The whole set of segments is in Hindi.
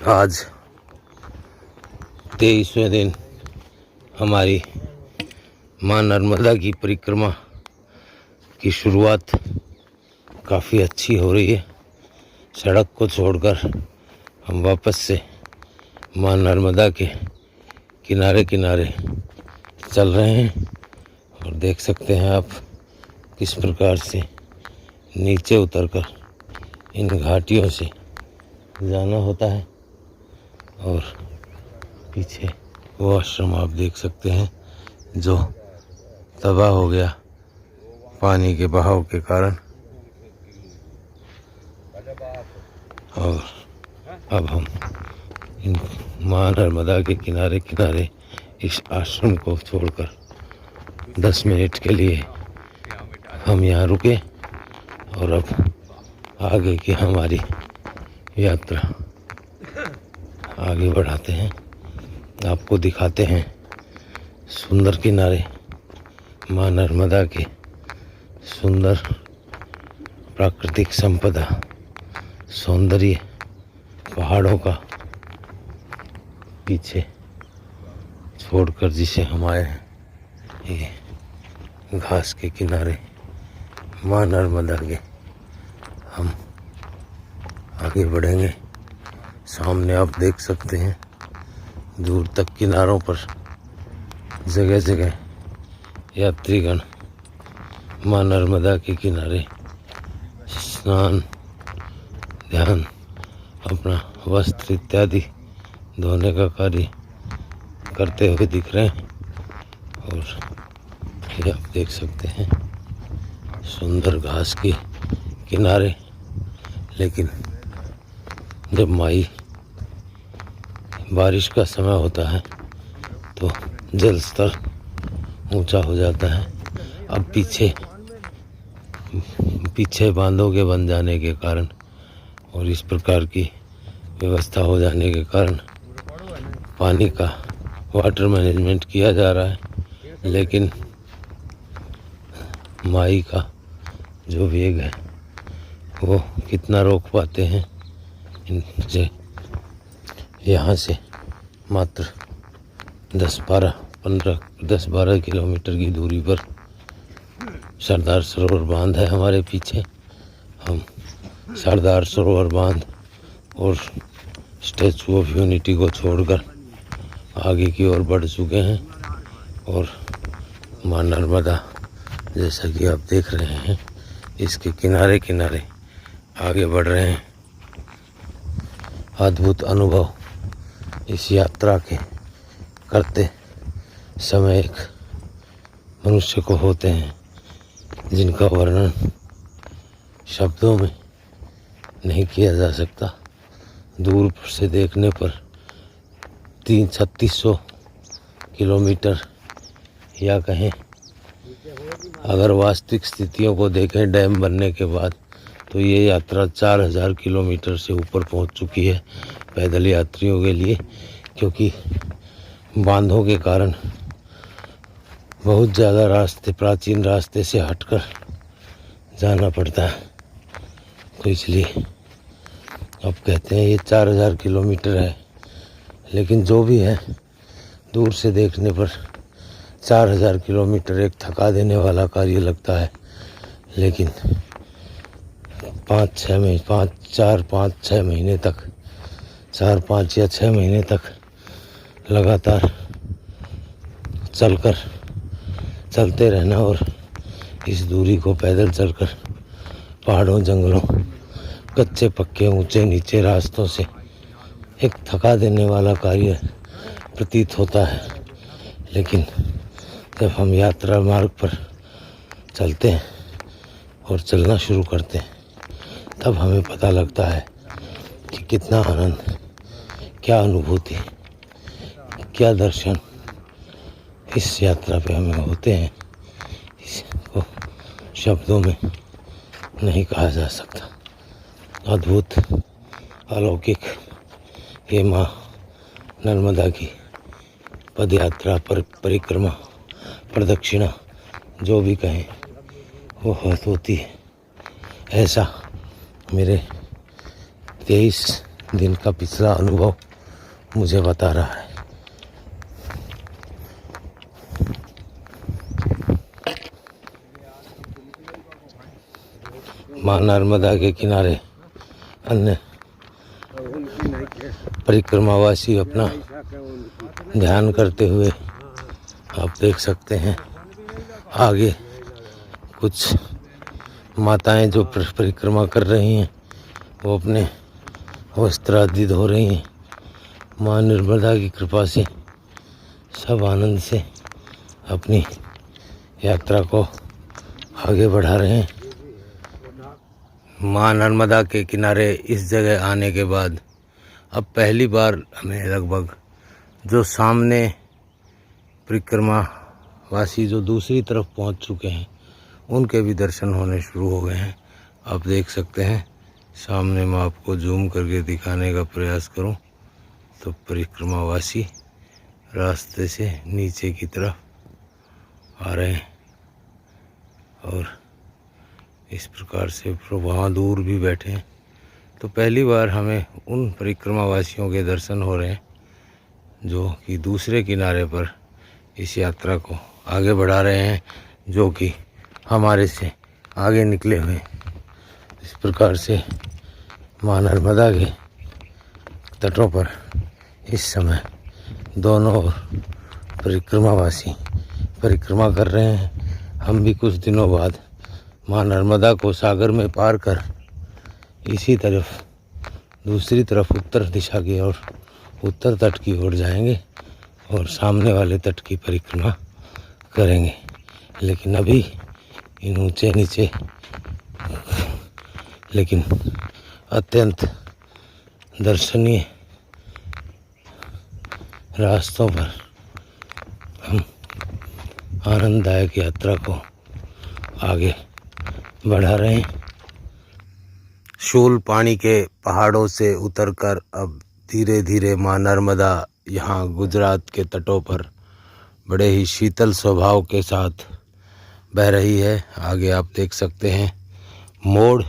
आज 23वें दिन हमारी माँ नर्मदा की परिक्रमा की शुरुआत काफ़ी अच्छी हो रही है। सड़क को छोड़कर हम वापस से माँ नर्मदा के किनारे किनारे चल रहे हैं और देख सकते हैं आप किस प्रकार से नीचे उतरकर इन घाटियों से जाना होता है। और पीछे वो आश्रम आप देख सकते हैं जो तबाह हो गया पानी के बहाव के कारण। और अब हम इन माँ नर्मदा के किनारे किनारे इस आश्रम को छोड़कर 10 मिनट के लिए हम यहाँ रुके और अब आगे की हमारी यात्रा आगे बढ़ाते हैं। आपको दिखाते हैं सुंदर किनारे माँ नर्मदा के सुंदर प्राकृतिक संपदा सौंदर्य पहाड़ों का पीछे छोड़कर जिसे हम आए हैं। ये घास के किनारे माँ नर्मदा के हम आगे बढ़ेंगे। सामने आप देख सकते हैं दूर तक किनारों पर जगह जगह यात्रीगण माँ नर्मदा के किनारे स्नान ध्यान अपना वस्त्र इत्यादि धोने का कार्य करते हुए दिख रहे हैं। और ये आप देख सकते हैं सुंदर घास के किनारे। लेकिन जब माई बारिश का समय होता है तो जल स्तर ऊंचा हो जाता है। अब पीछे बांधों के बन जाने के कारण और इस प्रकार की व्यवस्था हो जाने के कारण पानी का वाटर मैनेजमेंट किया जा रहा है। लेकिन माई का जो वेग है वो कितना रोक पाते हैं इनसे। यहाँ से मात्र 10-12 किलोमीटर की दूरी पर सरदार सरोवर बांध है हमारे पीछे। हम सरदार सरोवर बांध और स्टैचू ऑफ यूनिटी को छोड़कर आगे की ओर बढ़ चुके हैं और माँ नर्मदा जैसा कि आप देख रहे हैं इसके किनारे किनारे आगे बढ़ रहे हैं। अद्भुत अनुभव इस यात्रा के करते समय एक मनुष्य को होते हैं जिनका वर्णन शब्दों में नहीं किया जा सकता। दूर से देखने पर 3600 किलोमीटर या कहें अगर वास्तविक स्थितियों को देखें डैम बनने के बाद तो ये यात्रा 4000 किलोमीटर से ऊपर पहुंच चुकी है पैदल यात्रियों के लिए। क्योंकि बांधों के कारण बहुत ज़्यादा प्राचीन रास्ते से हटकर जाना पड़ता है। तो इसलिए अब कहते हैं ये 4000 किलोमीटर है। लेकिन जो भी है दूर से देखने पर 4000 किलोमीटर एक थका देने वाला कार्य लगता है। लेकिन 4-5 महीने तक 4-5 या 6 महीने तक लगातार चलते रहना और इस दूरी को पैदल चलकर पहाड़ों जंगलों कच्चे पक्के ऊंचे नीचे रास्तों से एक थका देने वाला कार्य प्रतीत होता है। लेकिन जब हम यात्रा मार्ग पर चलते हैं और चलना शुरू करते हैं तब हमें पता लगता है कि कितना आनंद, क्या अनुभूति, क्या दर्शन इस यात्रा पे हमें होते हैं। इसको शब्दों में नहीं कहा जा सकता। अद्भुत अलौकिक ये माँ नर्मदा की पदयात्रा परिक्रमा प्रदक्षिणा जो भी कहें वो बहुत होती है। ऐसा मेरे 23 दिन का पिछला अनुभव मुझे बता रहा है। माँ नर्मदा के किनारे अन्य परिक्रमावासी अपना ध्यान करते हुए आप देख सकते हैं। आगे कुछ माताएं जो परिक्रमा कर रही हैं वो अपने वस्त्र आदि धो रही हैं। माँ नर्मदा की कृपा से सब आनंद से अपनी यात्रा को आगे बढ़ा रहे हैं। माँ नर्मदा के किनारे इस जगह आने के बाद अब पहली बार हमें लगभग जो सामने परिक्रमावासी जो दूसरी तरफ पहुंच चुके हैं उनके भी दर्शन होने शुरू हो गए हैं। आप देख सकते हैं सामने मैं आपको जूम करके दिखाने का प्रयास करूं तो परिक्रमावासी रास्ते से नीचे की तरफ आ रहे हैं और इस प्रकार से वहाँ दूर भी बैठे हैं। तो पहली बार हमें उन परिक्रमावासियों के दर्शन हो रहे हैं जो कि दूसरे किनारे पर इस यात्रा को आगे बढ़ा रहे हैं, जो कि हमारे से आगे निकले हुए। इस प्रकार से माँ नर्मदा के तटों पर इस समय दोनों ओर परिक्रमावासी परिक्रमा कर रहे हैं। हम भी कुछ दिनों बाद माँ नर्मदा को सागर में पार कर इसी तरफ दूसरी तरफ उत्तर दिशा की ओर उत्तर तट की ओर जाएंगे और सामने वाले तट की परिक्रमा करेंगे। लेकिन अभी इन ऊंचे नीचे लेकिन अत्यंत दर्शनीय रास्तों पर हम आनंददायक यात्रा को आगे बढ़ा रहे हैं। शूल पानी के पहाड़ों से उतरकर अब धीरे धीरे माँ नर्मदा यहाँ गुजरात के तटों पर बड़े ही शीतल स्वभाव के साथ बह रही है। आगे आप देख सकते हैं मोड़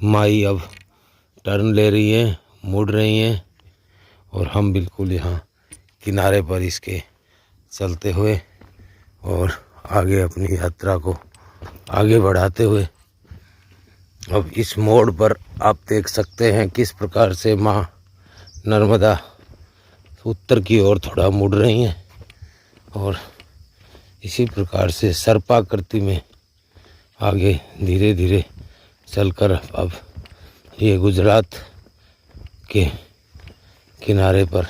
माई अब टर्न ले रही है, मुड़ रही हैं और हम बिल्कुल यहाँ किनारे पर इसके चलते हुए और आगे अपनी यात्रा को आगे बढ़ाते हुए अब इस मोड़ पर आप देख सकते हैं किस प्रकार से माँ नर्मदा उत्तर की ओर थोड़ा मुड़ रही हैं और इसी प्रकार से सर्पाकृति में आगे धीरे धीरे चलकर अब ये गुजरात के किनारे पर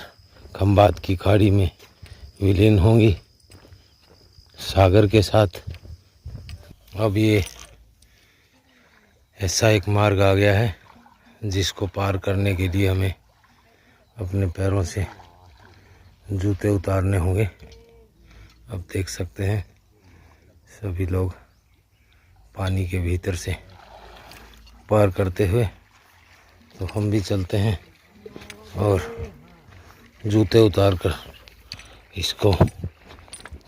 खंबात की खाड़ी में विलीन होंगी सागर के साथ। अब ये ऐसा एक मार्ग आ गया है जिसको पार करने के लिए हमें अपने पैरों से जूते उतारने होंगे। अब देख सकते हैं सभी लोग पानी के भीतर से पार करते हुए, तो हम भी चलते हैं और जूते उतारकर इसको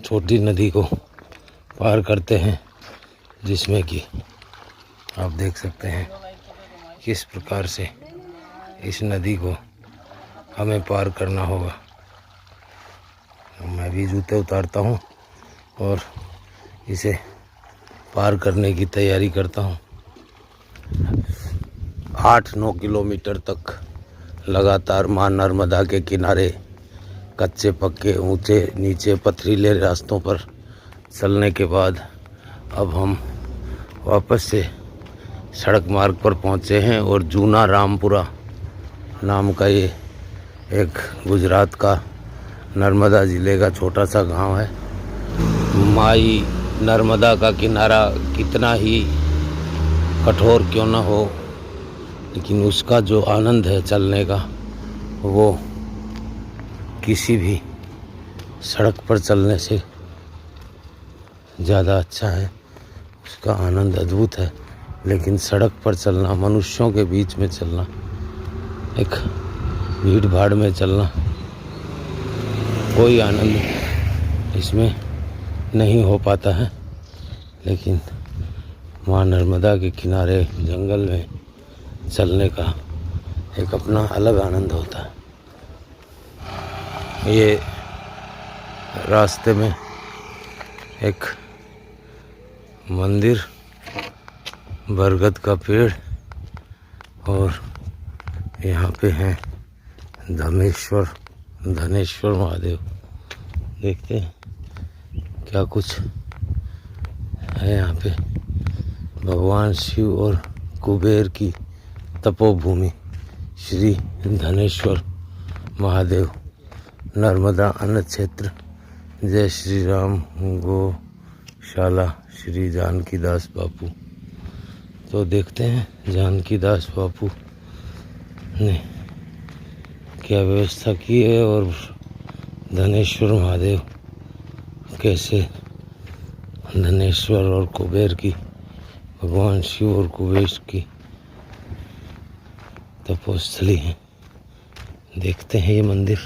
छोटी नदी को पार करते हैं, जिसमें कि आप देख सकते हैं किस प्रकार से इस नदी को हमें पार करना होगा। मैं भी जूते उतारता हूँ और इसे पार करने की तैयारी करता हूँ। 8-9 किलोमीटर तक लगातार माँ नर्मदा के किनारे कच्चे पक्के ऊंचे नीचे पथरीले रास्तों पर चलने के बाद अब हम वापस से सड़क मार्ग पर पहुंचे हैं और जूना रामपुरा नाम का ये एक गुजरात का नर्मदा ज़िले का छोटा सा गांव है। माई नर्मदा का किनारा कितना ही कठोर क्यों न हो, लेकिन उसका जो आनंद है चलने का वो किसी भी सड़क पर चलने से ज़्यादा अच्छा है। उसका आनंद अद्भुत है। लेकिन सड़क पर चलना, मनुष्यों के बीच में चलना, एक भीड़ भाड़ में चलना, कोई आनंद इसमें नहीं हो पाता है। लेकिन माँ नर्मदा के किनारे जंगल में चलने का एक अपना अलग आनंद होता है। ये रास्ते में एक मंदिर, बरगद का पेड़ और यहाँ पे हैं धनेश्वर महादेव। देखते हैं क्या कुछ है यहाँ पे। भगवान शिव और कुबेर की तपोभूमि श्री धनेश्वर महादेव, नर्मदा अन्न क्षेत्र, जय श्री राम गौशाला, श्री जानकी दास बापू। तो देखते हैं जानकी दास बापू ने क्या व्यवस्था की है और धनेश्वर महादेव कैसे धनेश्वर और कुबेर की, भगवान शिव और कुबेर की तपोस्थली है। देखते हैं ये मंदिर।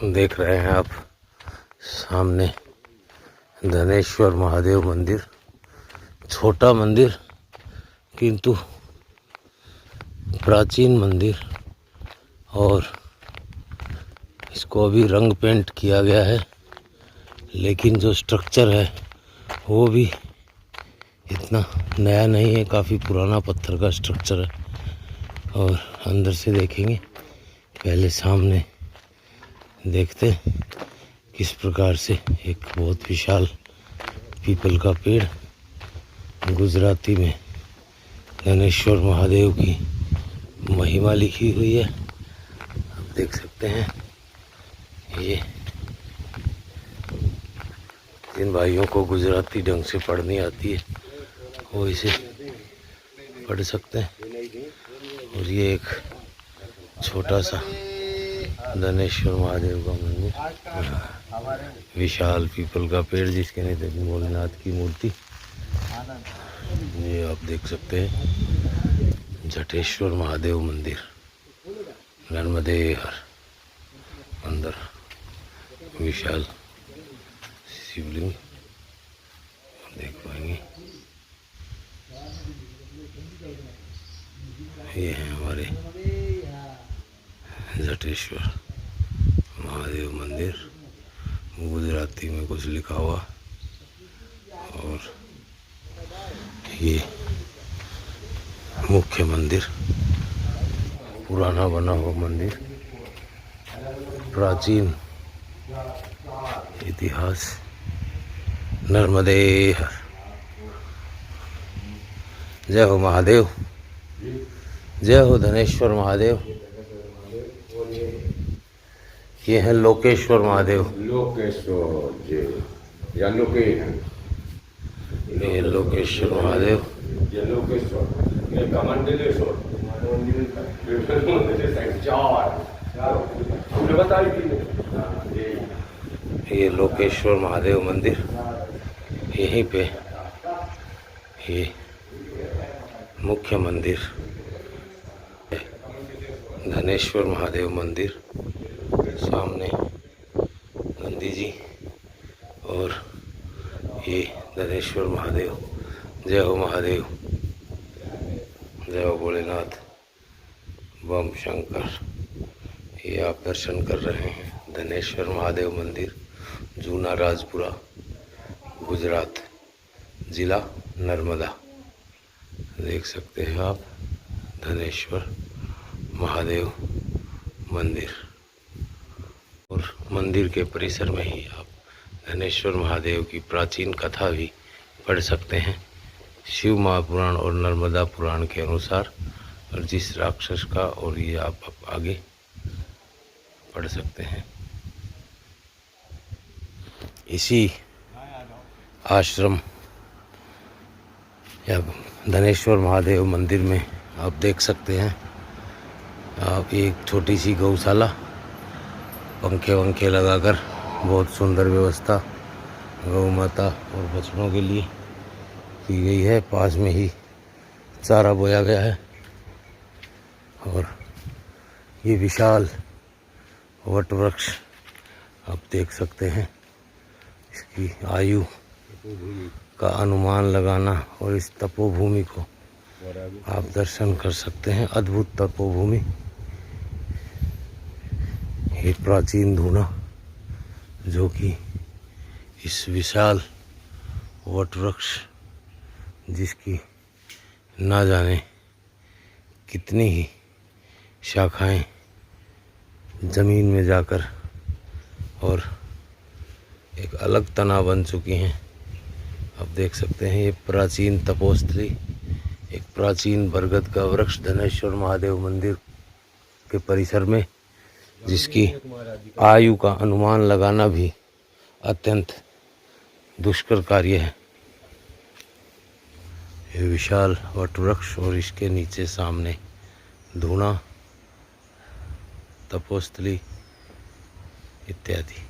देख रहे हैं आप सामने धनेश्वर महादेव मंदिर। छोटा मंदिर किंतु प्राचीन मंदिर, और इसको अभी रंग पेंट किया गया है, लेकिन जो स्ट्रक्चर है वो भी इतना नया नहीं है, काफ़ी पुराना पत्थर का स्ट्रक्चर है। और अंदर से देखेंगे, पहले सामने देखते हैं किस प्रकार से एक बहुत विशाल पीपल का पेड़, गुजराती में धनेश्वर महादेव की महिमा लिखी हुई है। आप देख सकते हैं, ये जिन भाइयों को गुजराती ढंग से पढ़नी आती है वो इसे पढ़ सकते हैं। और ये एक छोटा सा धनेश्वर महादेव का मंदिर, विशाल पीपल का पेड़ जिसके नीचे भोलेनाथ की मूर्ति, ये आप देख सकते हैं। जटेश्वर महादेव मंदिर, नर्मदे हर, अंदर विशाल शिवलिंग देख पाएंगे। ये है हमारे जटेश्वर महादेव मंदिर, गुजराती में कुछ लिखा हुआ। और ये मुख्य मंदिर, पुराना बना हुआ मंदिर, प्राचीन इतिहास, नर्मदे हर। जय हो महादेव, जय हो धनेश्वर महादेव। ये है लोकेश्वर महादेव। लोकेश्वर जी, या लोके, ये लोकेश्वर महादेव। ये लोकेश्वर, ये कमंडलेश्वर, तुमने बताई थी। ये लोकेश्वर महादेव मंदिर, यहीं पे ये मुख्य मंदिर धनेश्वर महादेव मंदिर। सामने नंदी जी और ये धनेश्वर महादेव। जय हो महादेव, जय हो भोलेनाथ, बम शंकर। ये आप दर्शन कर रहे हैं धनेश्वर महादेव मंदिर, जूना राजपुरा, गुजरात, जिला नर्मदा। देख सकते हैं आप धनेश्वर महादेव मंदिर। और मंदिर के परिसर में ही आप धनेश्वर महादेव की प्राचीन कथा भी पढ़ सकते हैं, शिव महापुराण और नर्मदा पुराण के अनुसार। और जिस राक्षस का, और ये आप आगे पढ़ सकते हैं। इसी आश्रम या धनेश्वर महादेव मंदिर में आप देख सकते हैं, आप एक छोटी सी गौशाला, पंखे वंखे लगाकर बहुत सुंदर व्यवस्था गौ माता और बछड़ों के लिए की गई है। पास में ही चारा बोया गया है। और ये विशाल वट वृक्ष आप देख सकते हैं। इसकी आयु का अनुमान लगाना और इस तपोभूमि को आप दर्शन कर सकते हैं। अद्भुत तपोभूमि, ये प्राचीन धूना जो कि इस विशाल वट वृक्ष जिसकी ना जाने कितनी ही शाखाएं जमीन में जाकर और एक अलग तना बन चुकी हैं। आप देख सकते हैं ये प्राचीन तपोस्थली, एक प्राचीन बरगद का वृक्ष धनेश्वर महादेव मंदिर के परिसर में, जिसकी आयु का अनुमान लगाना भी अत्यंत दुष्कर कार्य है। ये विशाल वट वृक्ष और इसके नीचे सामने धूना, तपोस्थली इत्यादि,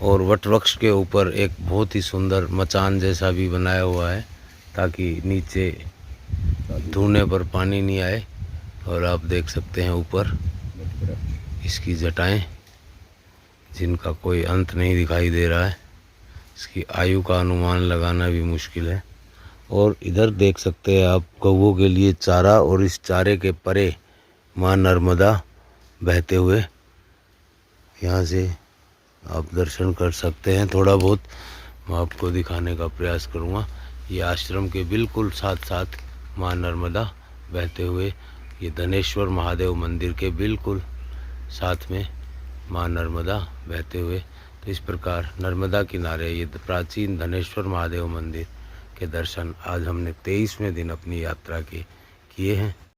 और वट वृक्ष के ऊपर एक बहुत ही सुंदर मचान जैसा भी बनाया हुआ है ताकि नीचे धूने पर पानी नहीं आए। और आप देख सकते हैं ऊपर इसकी जटाएं जिनका कोई अंत नहीं दिखाई दे रहा है। इसकी आयु का अनुमान लगाना भी मुश्किल है। और इधर देख सकते हैं आप गौओं के लिए चारा, और इस चारे के परे माँ नर्मदा बहते हुए यहाँ से आप दर्शन कर सकते हैं। थोड़ा बहुत मैं आपको दिखाने का प्रयास करूँगा। ये आश्रम के बिल्कुल साथ साथ माँ नर्मदा बहते हुए, ये धनेश्वर महादेव मंदिर के बिल्कुल साथ में माँ नर्मदा बहते हुए। तो इस प्रकार नर्मदा किनारे ये प्राचीन धनेश्वर महादेव मंदिर के दर्शन आज हमने 23वें दिन अपनी यात्रा के किए हैं।